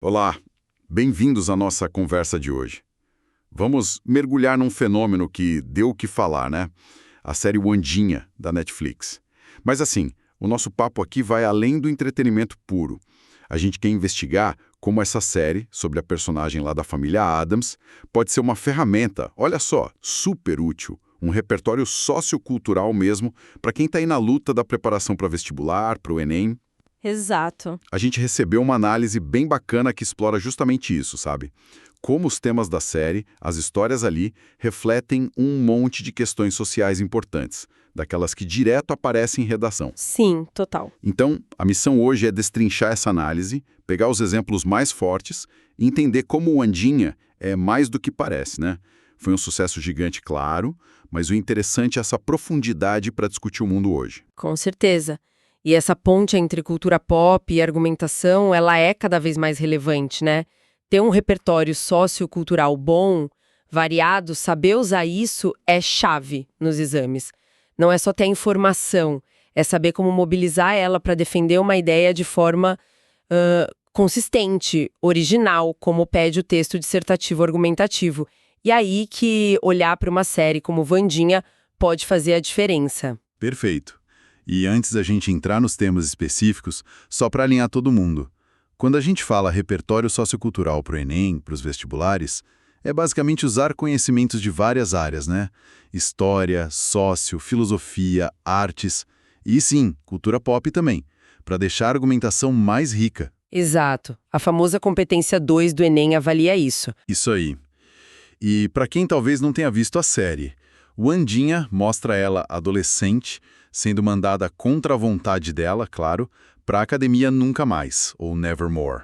Olá, bem-vindos à nossa conversa de hoje. Vamos mergulhar num fenômeno que deu o que falar, né? A série Wandinha, da Netflix. Mas assim, o nosso papo aqui vai além do entretenimento puro. A gente quer investigar como essa série, sobre a personagem lá da família Addams, pode ser uma ferramenta, olha só, super útil, um repertório sociocultural mesmo, para quem está aí na luta da preparação para vestibular, para o Enem. Exato. A gente recebeu uma análise bem bacana que explora justamente isso, sabe? Como os temas da série, as histórias ali, refletem um monte de questões sociais importantes, daquelas que direto aparecem em redação. Sim, total. Então, a missão hoje é destrinchar essa análise, pegar os exemplos mais fortes e entender como o Wandinha é mais do que parece, né? Foi um sucesso gigante, claro, mas o interessante é essa profundidade para discutir o mundo hoje. Com certeza. E essa ponte entre cultura pop e argumentação, ela é cada vez mais relevante, né? Ter um repertório sociocultural bom, variado, saber usar isso é chave nos exames. Não é só ter a informação, é saber como mobilizar ela para defender uma ideia de forma consistente, original, como pede o texto dissertativo argumentativo. E aí que olhar para uma série como Wandinha pode fazer a diferença. Perfeito. E antes da gente entrar nos temas específicos, só para alinhar todo mundo. Quando a gente fala repertório sociocultural para o Enem, para os vestibulares, é basicamente usar conhecimentos de várias áreas, né? História, sócio, filosofia, artes e, sim, cultura pop também, para deixar a argumentação mais rica. Exato. A famosa competência 2 do Enem avalia isso. Isso aí. E para quem talvez não tenha visto a série, Wandinha mostra ela adolescente, sendo mandada contra a vontade dela, claro, para a Academia Nunca Mais, ou Nevermore.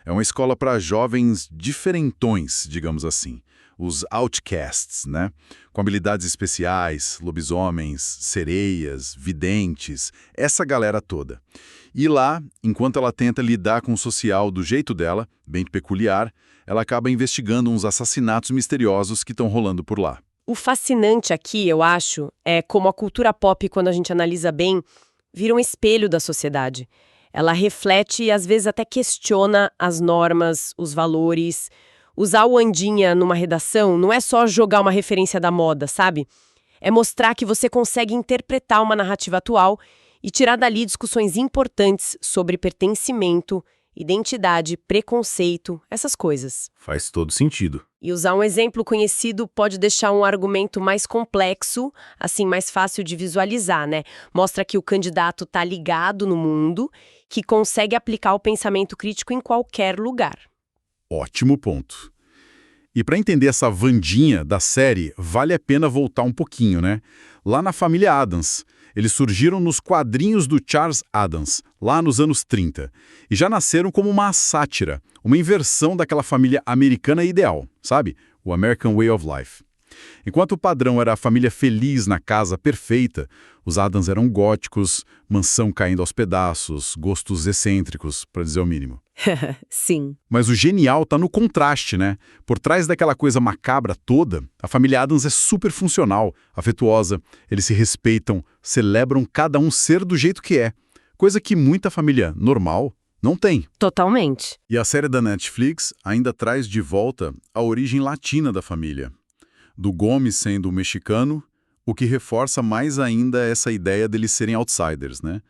É uma escola para jovens diferentões, digamos assim, os outcasts, né? Com habilidades especiais, lobisomens, sereias, videntes, essa galera toda. E lá, enquanto ela tenta lidar com o social do jeito dela, bem peculiar, ela acaba investigando uns assassinatos misteriosos que estão rolando por lá. O fascinante aqui, eu acho, é como a cultura pop, quando a gente analisa bem, vira um espelho da sociedade. Ela reflete e às vezes até questiona as normas, os valores. Usar o Wandinha numa redação não é só jogar uma referência da moda, sabe? É mostrar que você consegue interpretar uma narrativa atual e tirar dali discussões importantes sobre pertencimento, identidade, preconceito, essas coisas. Faz todo sentido. E usar um exemplo conhecido pode deixar um argumento mais complexo, assim, mais fácil de visualizar, né? Mostra que o candidato está ligado no mundo, que consegue aplicar o pensamento crítico em qualquer lugar. Ótimo ponto. E para entender essa Wandinha da série, vale a pena voltar um pouquinho, né? Lá na família Addams. Eles surgiram nos quadrinhos do Charles Addams, lá nos anos 30, e já nasceram como uma sátira, uma inversão daquela família americana ideal, sabe? O American Way of Life. Enquanto o padrão era a família feliz na casa perfeita, os Addams eram góticos, mansão caindo aos pedaços, gostos excêntricos, para dizer o mínimo. Sim. Mas o genial tá no contraste, né? Por trás daquela coisa macabra toda, a família Addams é super funcional, afetuosa, eles se respeitam, celebram cada um ser do jeito que é, coisa que muita família normal não tem. Totalmente. E a série da Netflix ainda traz de volta a origem latina da família, do Gomes sendo o mexicano, o que reforça mais ainda essa ideia deles serem outsiders, né?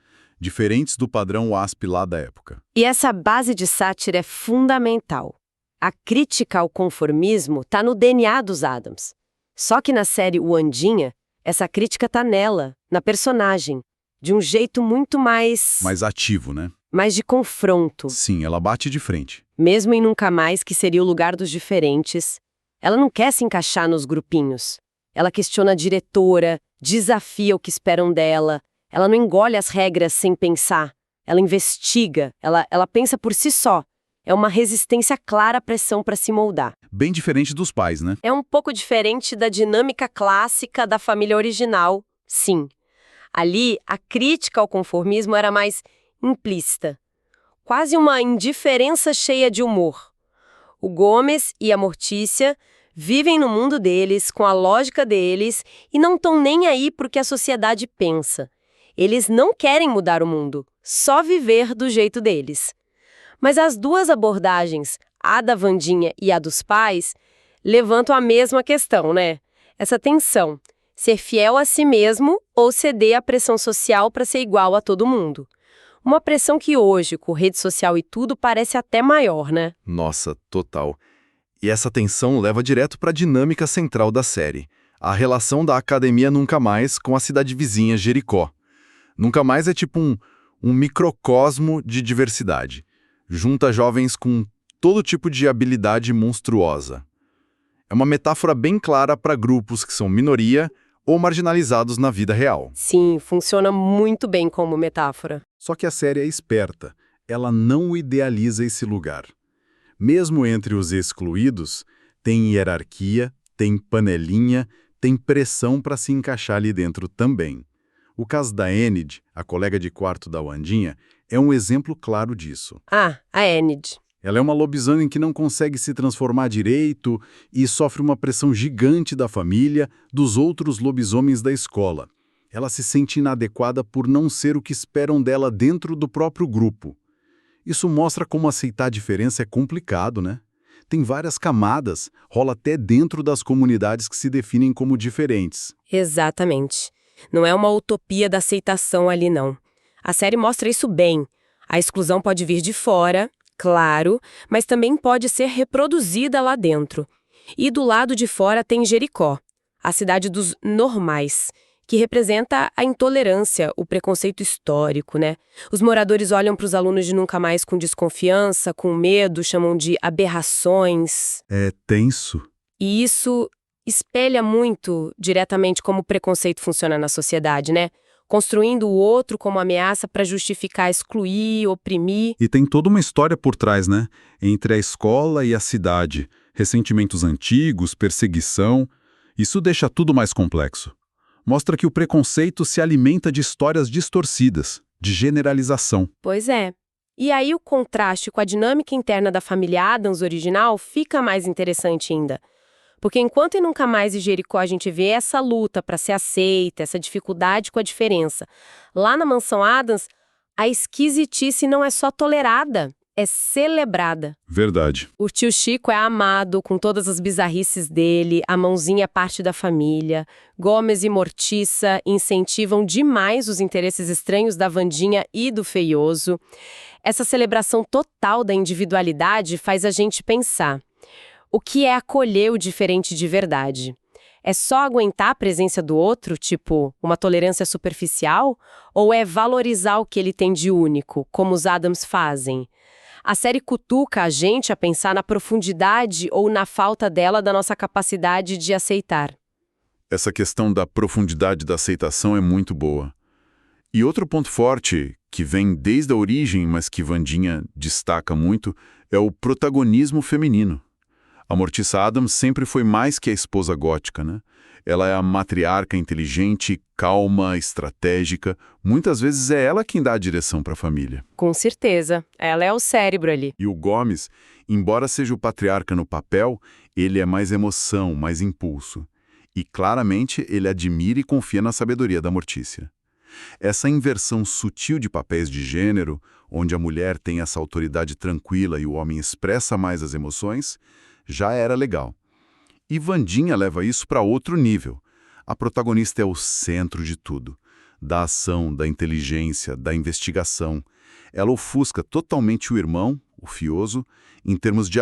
Diferentes do padrão WASP lá da época. E essa base de sátira é fundamental. A crítica ao conformismo está no DNA dos Addams. Só que na série Wandinha, essa crítica está nela, na personagem, de um jeito muito mais ativo, né? mais de confronto. Sim, ela bate de frente. Mesmo em Nunca Mais, que seria o lugar dos diferentes, ela não quer se encaixar nos grupinhos. Ela questiona a diretora, desafia o que esperam dela. Ela não engole as regras sem pensar. Ela investiga, ela pensa por si só. É uma resistência clara à pressão para se moldar. Bem diferente dos pais, né? É um pouco diferente da dinâmica clássica da família original, sim. Ali, a crítica ao conformismo era mais implícita. Quase uma indiferença cheia de humor. O Gomes e a Mortícia vivem no mundo deles, com a lógica deles, e não estão nem aí pro que a sociedade pensa. Eles não querem mudar o mundo, só viver do jeito deles. Mas as duas abordagens, a da Wandinha e a dos pais, levantam a mesma questão, né? Essa tensão, ser fiel a si mesmo ou ceder à pressão social para ser igual a todo mundo. Uma pressão que hoje, com rede social e tudo, parece até maior, né? Nossa, total. E essa tensão leva direto para a dinâmica central da série, a relação da Academia Nunca Mais com a cidade vizinha Jericó. Nunca Mais é tipo um microcosmo de diversidade. Junta jovens com todo tipo de habilidade monstruosa. É uma metáfora bem clara para grupos que são minoria ou marginalizados na vida real. Sim, funciona muito bem como metáfora. Só que a série é esperta. Ela não idealiza esse lugar. Mesmo entre os excluídos, tem hierarquia, tem panelinha, tem pressão para se encaixar ali dentro também. O caso da Enid, a colega de quarto da Wandinha, é um exemplo claro disso. Ah, a Enid. Ela é uma lobisomem que não consegue se transformar direito e sofre uma pressão gigante da família, dos outros lobisomens da escola. Ela se sente inadequada por não ser o que esperam dela dentro do próprio grupo. Isso mostra como aceitar a diferença é complicado, né? Tem várias camadas, rola até dentro das comunidades que se definem como diferentes. Exatamente. Não é uma utopia da aceitação ali, não. A série mostra isso bem. A exclusão pode vir de fora, claro, mas também pode ser reproduzida lá dentro. E do lado de fora tem Jericó, a cidade dos normais, que representa a intolerância, o preconceito histórico, né? Os moradores olham para os alunos de Nunca Mais com desconfiança, com medo, chamam de aberrações. É tenso. E isso espelha muito diretamente como o preconceito funciona na sociedade, né? Construindo o outro como ameaça para justificar excluir, oprimir. E tem toda uma história por trás, né? Entre a escola e a cidade. Ressentimentos antigos, perseguição. Isso deixa tudo mais complexo. Mostra que o preconceito se alimenta de histórias distorcidas, de generalização. Pois é. E aí o contraste com a dinâmica interna da família Addams original fica mais interessante ainda. Porque enquanto em Nunca Mais e Jericó a gente vê essa luta para ser aceita, essa dificuldade com a diferença, lá na Mansão Addams, a esquisitice não é só tolerada, é celebrada. Verdade. O tio Chico é amado, com todas as bizarrices dele, a mãozinha é parte da família. Gomes e Mortiça incentivam demais os interesses estranhos da Wandinha e do Feioso. Essa celebração total da individualidade faz a gente pensar. O que é acolher o diferente de verdade? É só aguentar a presença do outro, tipo, uma tolerância superficial? Ou é valorizar o que ele tem de único, como os Addams fazem? A série cutuca a gente a pensar na profundidade ou na falta dela da nossa capacidade de aceitar. Essa questão da profundidade da aceitação é muito boa. E outro ponto forte, que vem desde a origem, mas que Wandinha destaca muito, é o protagonismo feminino. A Mortiça Addams sempre foi mais que a esposa gótica, né? Ela é a matriarca inteligente, calma, estratégica. Muitas vezes é ela quem dá a direção para a família. Com certeza. Ela é o cérebro ali. E o Gomes, embora seja o patriarca no papel, ele é mais emoção, mais impulso. E claramente ele admira e confia na sabedoria da Mortícia. Essa inversão sutil de papéis de gênero, onde a mulher tem essa autoridade tranquila e o homem expressa mais as emoções, já era legal. E Wandinha leva isso para outro nível. A protagonista é o centro de tudo. Da ação, da inteligência, da investigação. Ela ofusca totalmente o irmão, o Fioso, em termos de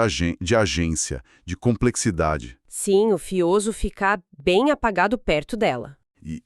agência, de complexidade. Sim, o Fioso fica bem apagado perto dela.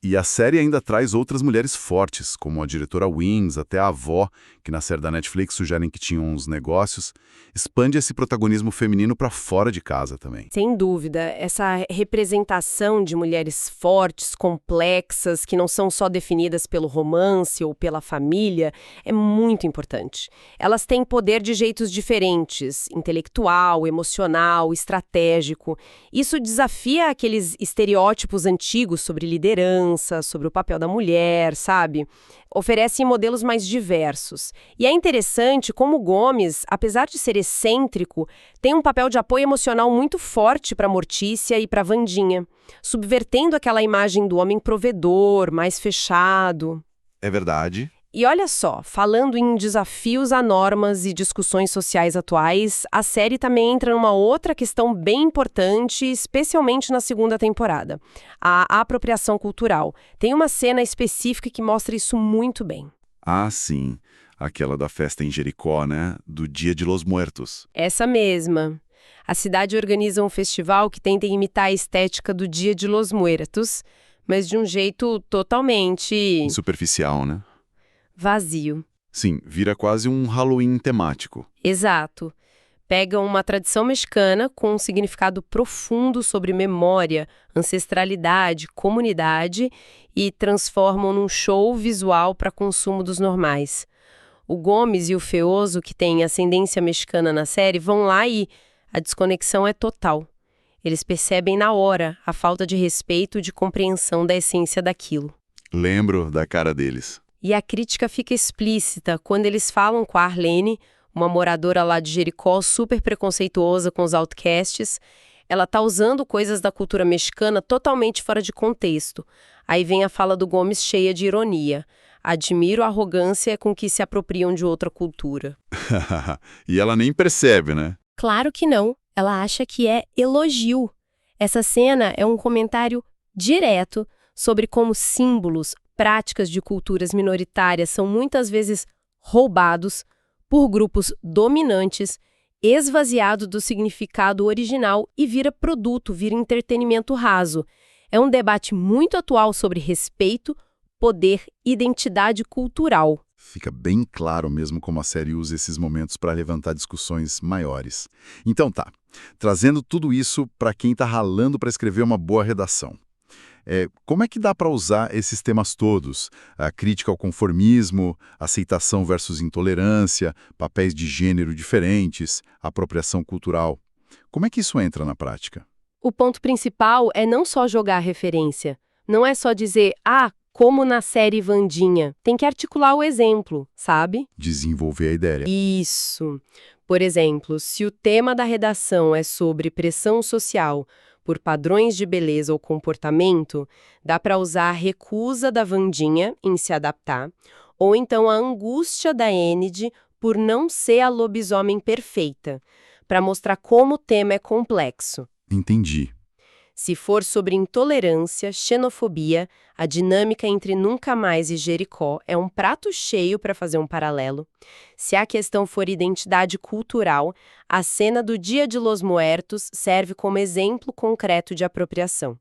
E a série ainda traz outras mulheres fortes, como a diretora Wings, até a avó, que na série da Netflix sugerem que tinham uns negócios, expande esse protagonismo feminino para fora de casa também. Sem dúvida, essa representação de mulheres fortes, complexas, que não são só definidas pelo romance ou pela família, é muito importante. Elas têm poder de jeitos diferentes, intelectual, emocional, estratégico. Isso desafia aqueles estereótipos antigos sobre liderança, sobre o papel da mulher, sabe? Oferecem modelos mais diversos. E é interessante como Gomes, apesar de ser excêntrico, tem um papel de apoio emocional muito forte para Mortícia e para Wandinha, subvertendo aquela imagem do homem provedor, mais fechado. É verdade. E olha só, falando em desafios a normas e discussões sociais atuais, a série também entra numa outra questão bem importante, especialmente na segunda temporada: a apropriação cultural. Tem uma cena específica que mostra isso muito bem. Ah, sim. Aquela da festa em Jericó, né? Do Dia de los Muertos. Essa mesma. A cidade organiza um festival que tenta imitar a estética do Dia de los Muertos, mas de um jeito totalmente Superficial, né? vazio. Sim, vira quase um Halloween temático. Exato. Pegam uma tradição mexicana com um significado profundo sobre memória, ancestralidade, comunidade e transformam num show visual para consumo dos normais. O Gomes e o Feoso, que têm ascendência mexicana na série, vão lá e a desconexão é total. Eles percebem na hora a falta de respeito e de compreensão da essência daquilo. Lembro da cara deles. E a crítica fica explícita quando eles falam com a Arlene, uma moradora lá de Jericó super preconceituosa com os outcasts. Ela tá usando coisas da cultura mexicana totalmente fora de contexto. Aí vem a fala do Gomes cheia de ironia. Admiro a arrogância com que se apropriam de outra cultura. E ela nem percebe, né? Claro que não. Ela acha que é elogio. Essa cena é um comentário direto sobre como símbolos, práticas de culturas minoritárias são muitas vezes roubados por grupos dominantes, esvaziado do significado original e vira produto, vira entretenimento raso. É um debate muito atual sobre respeito, poder e identidade cultural. Fica bem claro mesmo como a série usa esses momentos para levantar discussões maiores. Então tá, trazendo tudo isso para quem está ralando para escrever uma boa redação. Como é que dá para usar esses temas todos? A crítica ao conformismo, aceitação versus intolerância, papéis de gênero diferentes, apropriação cultural. Como é que isso entra na prática? O ponto principal é não só jogar a referência. Não é só dizer, como na série Wandinha. Tem que articular o exemplo, sabe? Desenvolver a ideia. Isso. Por exemplo, se o tema da redação é sobre pressão social por padrões de beleza ou comportamento, dá para usar a recusa da Wandinha em se adaptar, ou então a angústia da Enid por não ser a lobisomem perfeita, para mostrar como o tema é complexo. Entendi. Se for sobre intolerância, xenofobia, a dinâmica entre Nunca Mais e Jericó é um prato cheio para fazer um paralelo. Se a questão for identidade cultural, a cena do Dia de los Muertos serve como exemplo concreto de apropriação.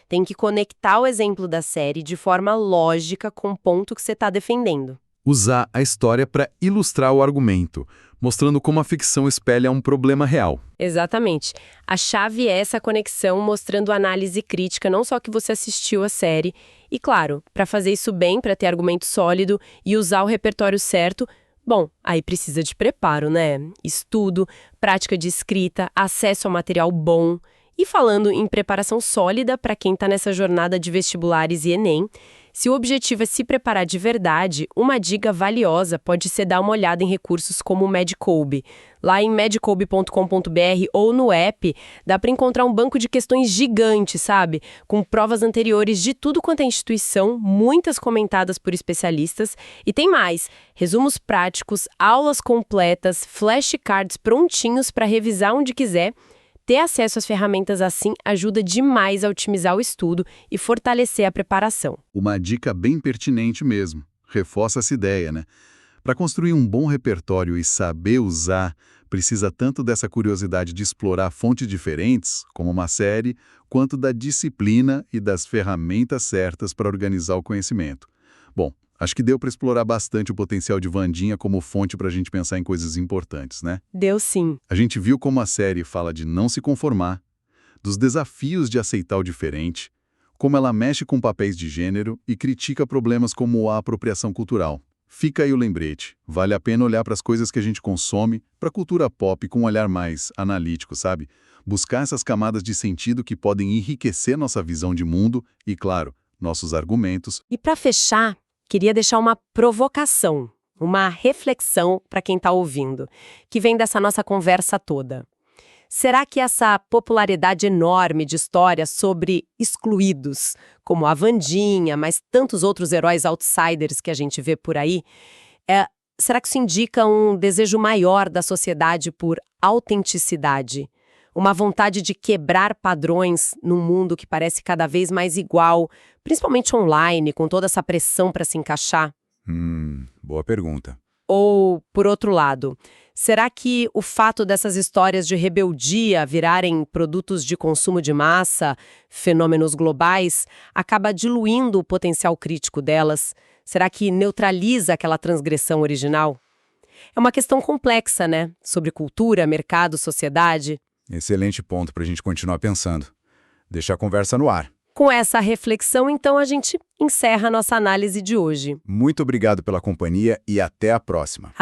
Tem que conectar o exemplo da série de forma lógica com o ponto que você está defendendo. Usar a história para ilustrar o argumento, mostrando como a ficção espelha um problema real. Exatamente. A chave é essa conexão mostrando análise crítica, não só que você assistiu a série. E claro, para fazer isso bem, para ter argumento sólido e usar o repertório certo, bom, aí precisa de preparo, né? Estudo, prática de escrita, acesso a material bom. E falando em preparação sólida para quem está nessa jornada de vestibulares e Enem, se o objetivo é se preparar de verdade, uma dica valiosa pode ser dar uma olhada em recursos como o Medcobe. Lá em medcobe.com.br ou no app, dá para encontrar um banco de questões gigante, sabe? Com provas anteriores de tudo quanto é instituição, muitas comentadas por especialistas. E tem mais, resumos práticos, aulas completas, flashcards prontinhos para revisar onde quiser. Ter acesso às ferramentas assim ajuda demais a otimizar o estudo e fortalecer a preparação. Uma dica bem pertinente mesmo. Reforça essa ideia, né? Para construir um bom repertório e saber usar, precisa tanto dessa curiosidade de explorar fontes diferentes, como uma série, quanto da disciplina e das ferramentas certas para organizar o conhecimento. Bom, acho que deu para explorar bastante o potencial de Wandinha como fonte para a gente pensar em coisas importantes, né? Deu sim. A gente viu como a série fala de não se conformar, dos desafios de aceitar o diferente, como ela mexe com papéis de gênero e critica problemas como a apropriação cultural. Fica aí o lembrete, vale a pena olhar para as coisas que a gente consome, para a cultura pop com um olhar mais analítico, sabe? Buscar essas camadas de sentido que podem enriquecer nossa visão de mundo e, claro, nossos argumentos. E para fechar, queria deixar uma provocação, uma reflexão para quem está ouvindo, que vem dessa nossa conversa toda. Será que essa popularidade enorme de histórias sobre excluídos, como a Wandinha, mas tantos outros heróis outsiders que a gente vê por aí, será que isso indica um desejo maior da sociedade por autenticidade? Uma vontade de quebrar padrões num mundo que parece cada vez mais igual, principalmente online, com toda essa pressão para se encaixar? Boa pergunta. Ou, por outro lado, será que o fato dessas histórias de rebeldia virarem produtos de consumo de massa, fenômenos globais, acaba diluindo o potencial crítico delas? Será que neutraliza aquela transgressão original? É uma questão complexa, né? Sobre cultura, mercado, sociedade. Excelente ponto para a gente continuar pensando. Deixa a conversa no ar. Com essa reflexão, então, a gente encerra a nossa análise de hoje. Muito obrigado pela companhia e até a próxima.